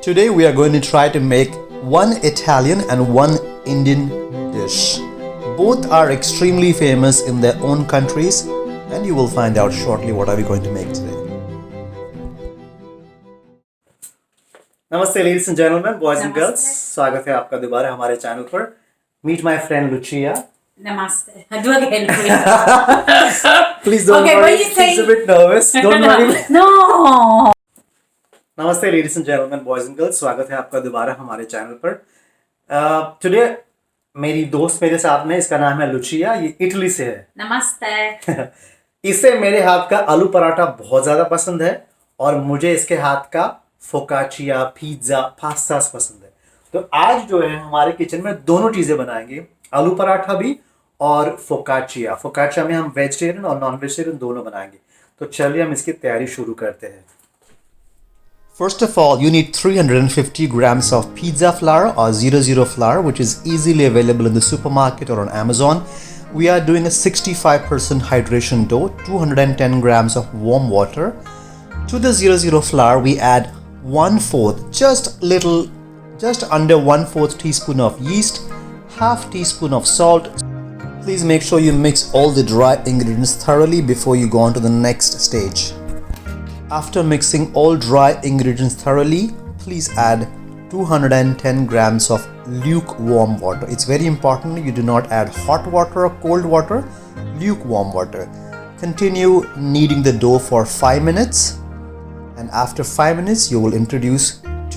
Today we are going to try to make one Italian and one Indian dish. Both are extremely famous in their own countries, and you will find out shortly what are we going to make today. Namaste ladies and gentlemen, boys and girls. स्वागत है आपका दोबारा हमारे channel पर. Meet my friend Lucia. Namaste. Do again, please. Please don't worry. She's a bit nervous. Don't worry. No. Namaste ladies and gentlemen, boys and girls. स्वागत है आपका दोबारा हमारे चैनल पर. Today मेरी दोस्त मेरे साथ में, इसका नाम है लुचिया. ये इटली से है. Namaste. इसे मेरे हाथ का आलू पराठा बहुत ज़्यादा पसंद है और मुझे इसके हाथ का फोकाचिया, पिज्ज़ा, पास्तास पसंद है. तो आज जो है हमारे किचन में दोनों चीज़ें बनाएंगे, आलू पराठा भी और फोकाचिया. फोकाचिया में हम वेजिटेरियन और नॉन वेजिटेरियन दोनों बनाएंगे. तो चलिए हम इसकी तैयारी शुरू करते हैं. First of all, you need 350 grams of pizza flour or 00 flour, which is easily available in the supermarket or on Amazon. We are doing a 65% hydration dough, 210 grams of warm water. To the 00 flour, we add 1/4, just under 1/4 teaspoon of yeast, half teaspoon of salt. Please make sure you mix all the dry ingredients thoroughly before you go on to the next stage. After mixing all dry ingredients thoroughly, please add 210 grams of lukewarm water. It's very important you do not add hot water or cold water, lukewarm water. Continue kneading the dough for 5 minutes, and after 5 minutes you will introduce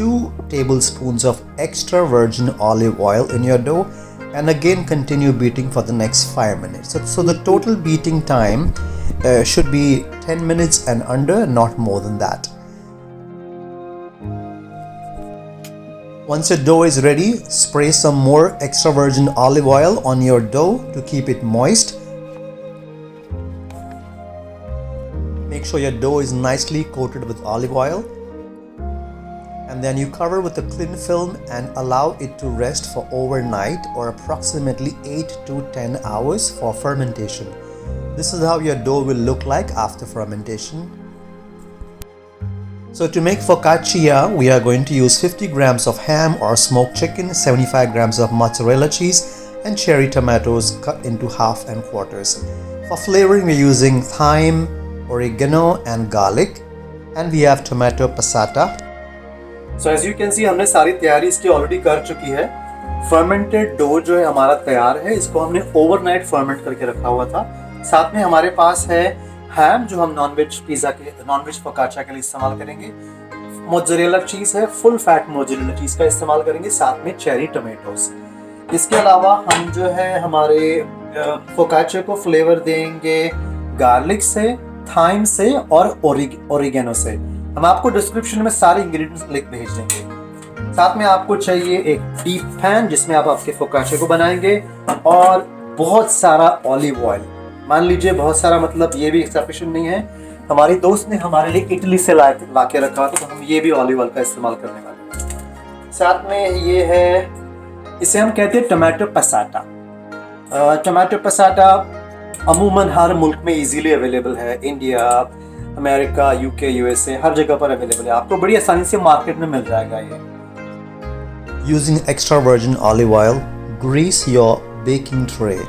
2 tablespoons of extra virgin olive oil in your dough, and again continue beating for the next 5 minutes. So the total beating time should be 10 minutes and under, not more than that. Once your dough is ready, spray some more extra virgin olive oil on your dough to keep it moist. Make sure your dough is nicely coated with olive oil, and then you cover with a cling film and allow it to rest for overnight or approximately 8 to 10 hours for fermentation. This is how your dough will look like after fermentation. So to make focaccia, we are going to use 50 grams of ham or smoked chicken, 75 grams of mozzarella cheese, and cherry tomatoes cut into half and quarters. For flavoring, we're using thyme, oregano, and garlic, and we have tomato passata. So as you can see, हमने सारी तैयारी इसकी already कर चुकी है. Fermented dough जो है हमारा तैयार है. इसको हमने ओवरनाइट फर्मेंट करके रखा हुआ था. साथ में हमारे पास है हैम, जो हम नॉनवेज फोकाचिया के लिए इस्तेमाल करेंगे. मोज़रेला चीज़ है, फुल फैट मोज़रेला चीज़ का इस्तेमाल करेंगे. साथ में चेरी टोमेटोस. इसके अलावा हम जो है हमारे फोकाचिया को फ्लेवर देंगे गार्लिक से, थाइम से और ओरिगेनो से. हम आपको डिस्क्रिप्शन में सारे इंग्रेडिएंट्स लिख भेज देंगे. साथ में आपको चाहिए एक डीप पैन जिसमें आप आपके फोकाचिया को बनाएंगे, और बहुत सारा ऑलिव ऑयल. मान लीजिए बहुत सारा, मतलब ये भी सफिशिएंट नहीं है. हमारी दोस्त ने हमारे लिए इटली से ला के रखा था, तो हम ये भी ऑलिव ऑयल का इस्तेमाल करने वाले हैं. साथ में ये है, इसे हम कहते हैं टोमेटो पसाटा. टोमेटो पसाटा अमूमन हर मुल्क में इजीली अवेलेबल है. इंडिया, अमेरिका, यूके, यूएसए, हर जगह पर अवेलेबल है. आपको बड़ी आसानी से मार्केट में मिल जाएगा ये. Using extra virgin olive oil, grease your baking tray.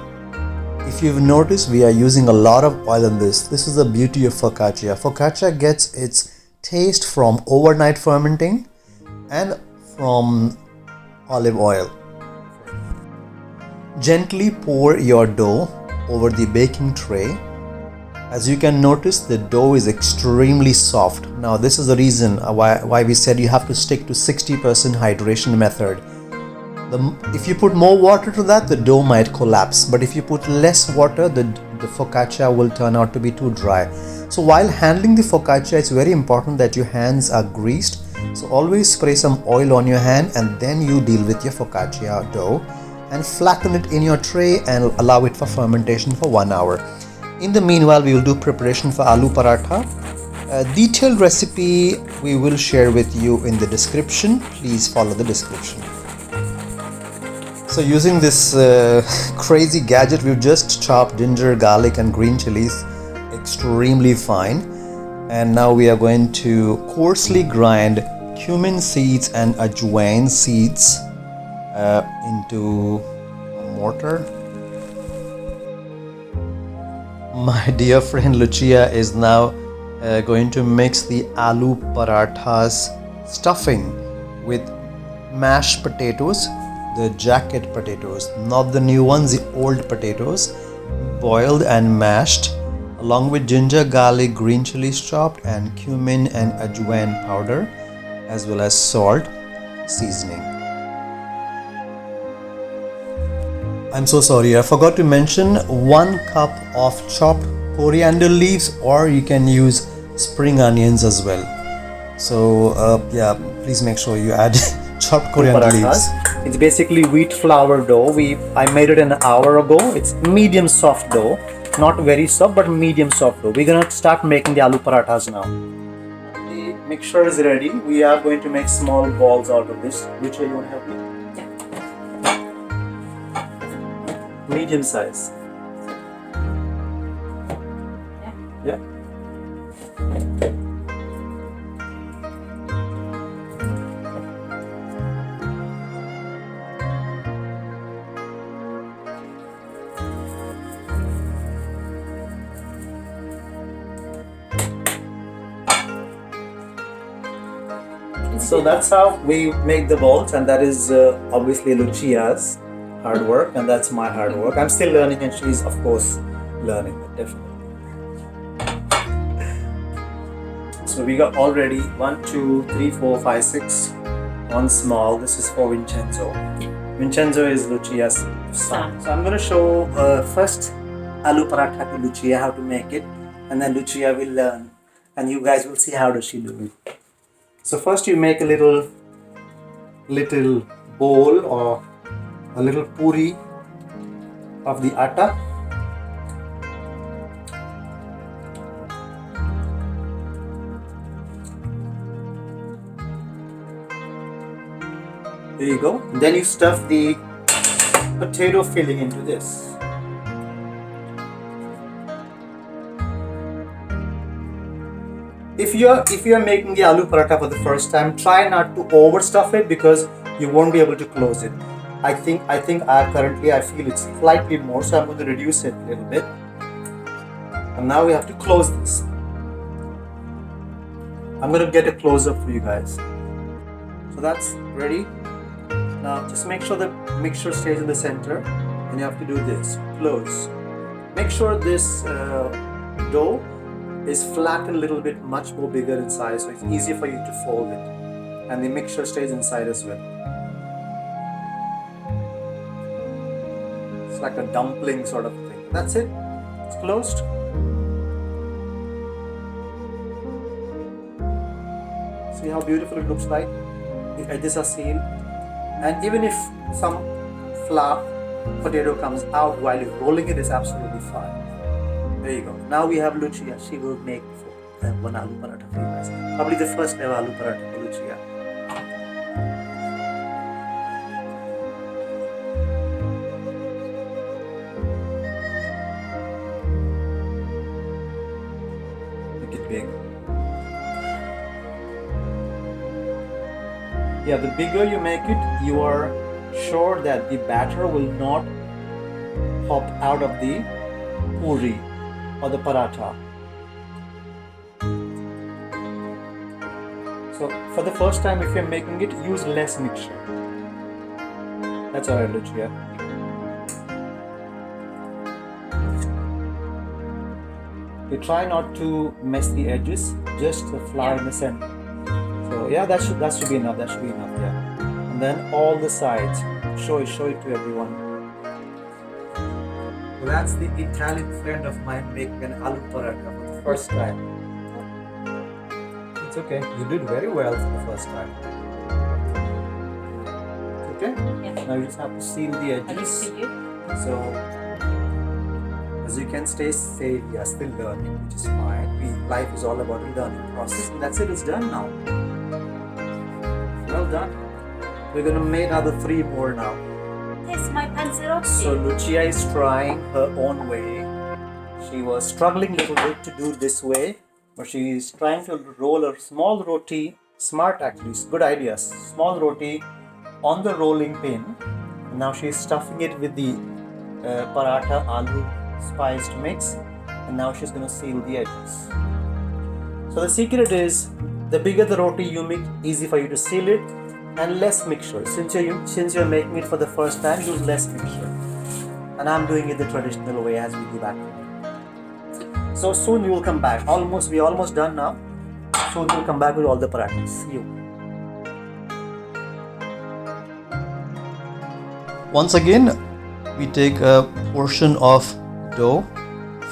If you've noticed, we are using a lot of oil in this. This is the beauty of focaccia. Focaccia gets its taste from overnight fermenting and from olive oil. Gently pour your dough over the baking tray. As you can notice, the dough is extremely soft. Now this is the reason why we said you have to stick to 60% hydration method. If you put more water to that, the dough might collapse. But if you put less water, the focaccia will turn out to be too dry. So while handling the focaccia, it's very important that your hands are greased. So always spray some oil on your hand, and then you deal with your focaccia dough and flatten it in your tray and allow it for fermentation for 1 hour. In the meanwhile, we will do preparation for aloo paratha. A detailed recipe we will share with you in the description. Please follow the description. So using this crazy gadget, we've just chopped ginger, garlic and green chilies extremely fine, and now we are going to coarsely grind cumin seeds and ajwain seeds into a mortar. My dear friend Lucia is now going to mix the aloo parathas stuffing with mashed potatoes, the jacket potatoes, not the new ones, the old potatoes, boiled and mashed, along with ginger, garlic, green chilies chopped, and cumin and ajwain powder, as well as salt seasoning. I'm so sorry, I forgot to mention 1 cup of chopped coriander leaves, or you can use spring onions as well. So yeah, please make sure you add chopped coriander leaves. It's basically wheat flour dough. I made it an hour ago. It's medium soft dough, not very soft, but medium soft dough. We're gonna start making the aloo parathas now. The mixture is ready. We are going to make small balls out of this. Which way you want to help me? Medium size. Yeah. So that's how we make the balls, and that is obviously Lucia's hard work, and that's my hard work. I'm still learning, and she's of course learning, definitely. So we got already 1, 2, 3, 4, 5, 6. One small. This is for Vincenzo. Vincenzo is Lucia's son. So I'm going to show first aloo paratha to Lucia, how to make it, and then Lucia will learn, and you guys will see how does she do it. So first you make a little bowl or a little puri of the atta. There you go. Then you stuff the potato filling into this. If you are making the aloo paratha for the first time, try not to overstuff it because you won't be able to close it. I think I feel it's slightly more, so I'm going to reduce it a little bit. And now we have to close this. I'm going to get a close up for you guys. So that's ready. Now just make sure the mixture stays in the center, and you have to do this. Close. Make sure this dough is flattened a little bit, much more bigger in size, so it's easier for you to fold it, and the mixture stays inside as well. It's like a dumpling sort of thing. That's it. It's closed. See how beautiful it looks like? The edges are sealed, and even if some flap potato comes out while you're rolling it, is absolutely fine. There you go. Now we have Lucia. She will make one aloo paratha for you guys. Probably the first ever aloo paratha for Lucia. Make it big. Yeah, the bigger you make it, you are sure that the batter will not pop out of the puri or the paratha. So for the first time, if you're making it, use less mixture. That's alright, Lucia. You try not to mess the edges, just the flour in the center. So yeah, that should be enough. That should be enough. Yeah. And then all the sides. Show it to everyone. So that's the Italian friend of mine making an aloo paratha for the first time. It's okay. You did very well for the first time. Okay? Yeah. Now you just have to seal the edges. So as you can say we are still learning, which is fine. Life is all about a learning process, and that's it. It's done now. Well done. We're gonna make another 3 more now. Yes, my panzerotti. So Lucia is trying her own way. She was struggling a little bit to do this way, but she is trying to roll a small roti Smart actually, good ideas. Small roti on the rolling pin. And now she's stuffing it with the paratha aloo spiced mix, and now she's gonna seal the edges. So the secret is, the bigger the roti you make, easy for you to seal it, and less mixture. Since you're making it for the first time, use less mixture. And I'm doing it the traditional way as we do back home. So soon we will come back. We're almost done now. Soon we'll come back with all the parathas. See you. Once again, we take a portion of dough,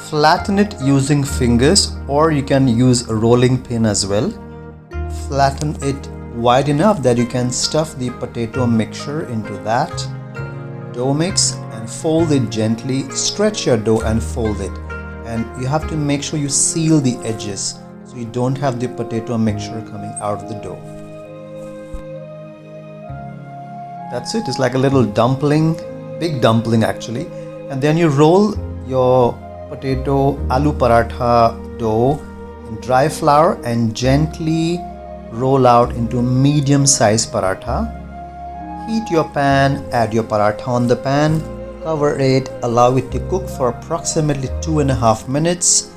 flatten it using fingers, or you can use a rolling pin as well. Flatten it wide enough that you can stuff the potato mixture into that dough mix and fold it gently. Stretch your dough and fold it, and you have to make sure you seal the edges so you don't have the potato mixture coming out of the dough. That's it. It's like a little dumpling, big dumpling actually. And then you roll your potato aloo paratha dough in dry flour and gently roll out into medium-sized paratha. Heat your pan, add your paratha on the pan, cover it, allow it to cook for approximately 2.5 minutes.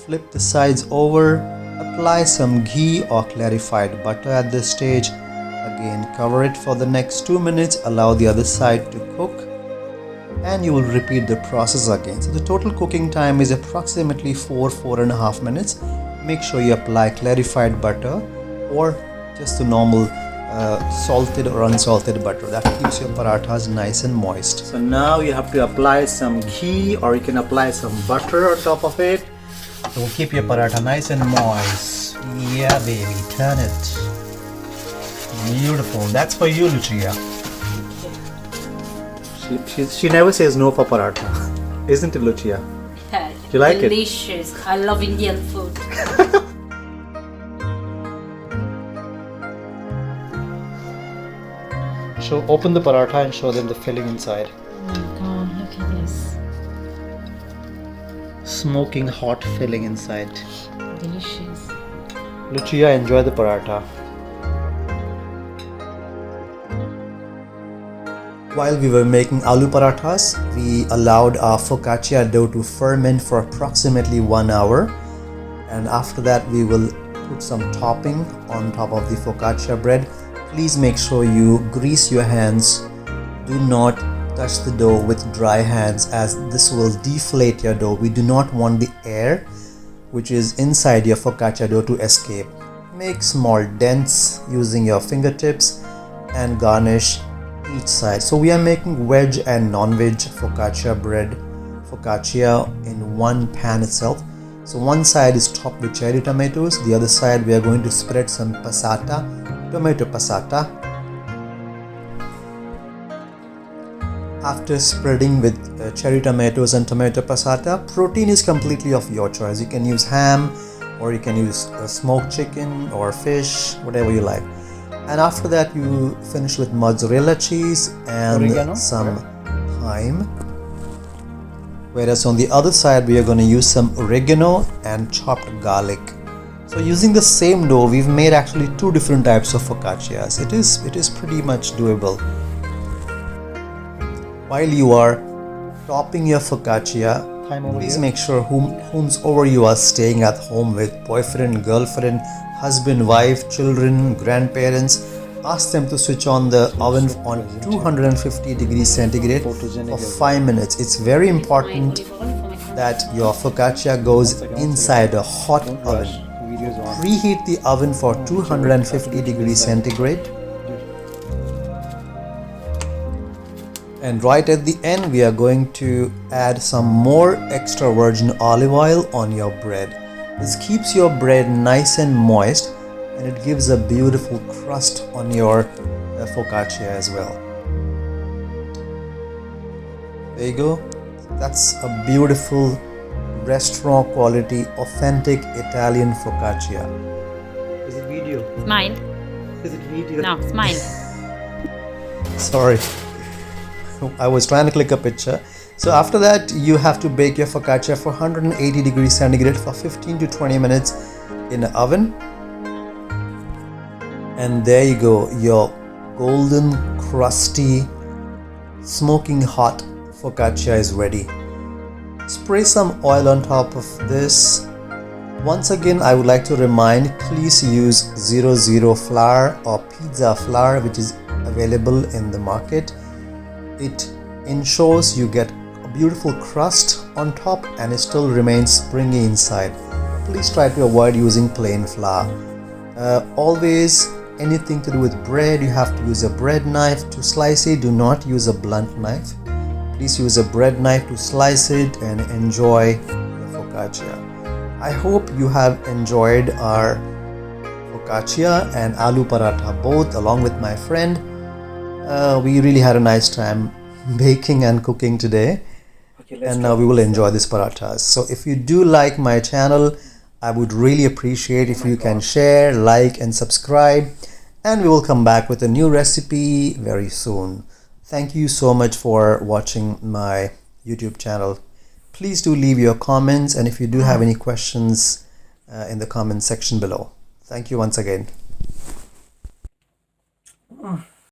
Flip the sides over, apply some ghee or clarified butter at this stage. Again, cover it for the next 2 minutes, allow the other side to cook, and you will repeat the process again. So the total cooking time is approximately 4.5 minutes. Make sure you apply clarified butter or just the normal salted or unsalted butter. That keeps your parathas nice and moist. So now you have to apply some ghee, or you can apply some butter on top of it. It will keep your paratha nice and moist. Yeah, baby, turn it. Beautiful. That's for you, Lucia. She never says no for paratha. Isn't it, Lucia? Yeah, Do you like delicious. I love Indian food. So open the paratha and show them the filling inside. Oh my god, look at this. Smoking hot filling inside. Delicious. Lucia, enjoy the paratha. While we were making aloo parathas, we allowed our focaccia dough to ferment for approximately 1 hour, and after that we will put some topping on top of the focaccia bread. Please make sure you grease your hands. Do not touch the dough with dry hands, as this will deflate your dough. We do not want the air which is inside your focaccia dough to escape. Make small dents using your fingertips and garnish each side. So we are making veg and non-veg focaccia in one pan itself. So one side is topped with cherry tomatoes, the other side we are going to spread some passata, tomato passata. After spreading with cherry tomatoes and tomato passata, protein is completely of your choice. You can use ham, or you can use smoked chicken or fish, whatever you like. And after that you finish with mozzarella cheese and Oregano, some thyme. Whereas on the other side we are going to use some oregano and chopped garlic. So using the same dough, we've made actually 2 different types of focaccias. It is pretty much doable. While you are topping your focaccia, please make sure whomsoever you are staying at home with, boyfriend, girlfriend, husband, wife, children, grandparents, ask them to switch on the oven on 250 degrees centigrade for 5 minutes. It's very important that your focaccia goes inside a hot oven. Preheat the oven for 250 degrees centigrade. And right at the end, we are going to add some more extra virgin olive oil on your bread. This keeps your bread nice and moist, and it gives a beautiful crust on your focaccia as well. There you go. That's a beautiful restaurant quality, authentic Italian focaccia. Is it video? It's mine. Is it video? No, it's mine. Sorry, I was trying to click a picture. So after that, you have to bake your focaccia for 180 degrees centigrade for 15 to 20 minutes in the oven. And there you go, your golden, crusty, smoking hot focaccia is ready. Spray some oil on top of this. Once again, I would like to remind, please use 00 flour or pizza flour, which is available in the market. It ensures you get a beautiful crust on top and it still remains springy inside. Please try to avoid using plain flour. Always, anything to do with bread, you have to use a bread knife to slice it. Do not use a blunt knife. Please use a bread knife to slice it and enjoy the focaccia. I hope you have enjoyed our focaccia and aloo paratha both along with my friend. We really had a nice time baking and cooking today. And now we will enjoy this parathas. So if you do like my channel, I would really appreciate if you can share, like and subscribe. And we will come back with a new recipe very soon. Thank you so much for watching my YouTube channel. Please do leave your comments, and if you do have any questions in the comment section below. Thank you once again.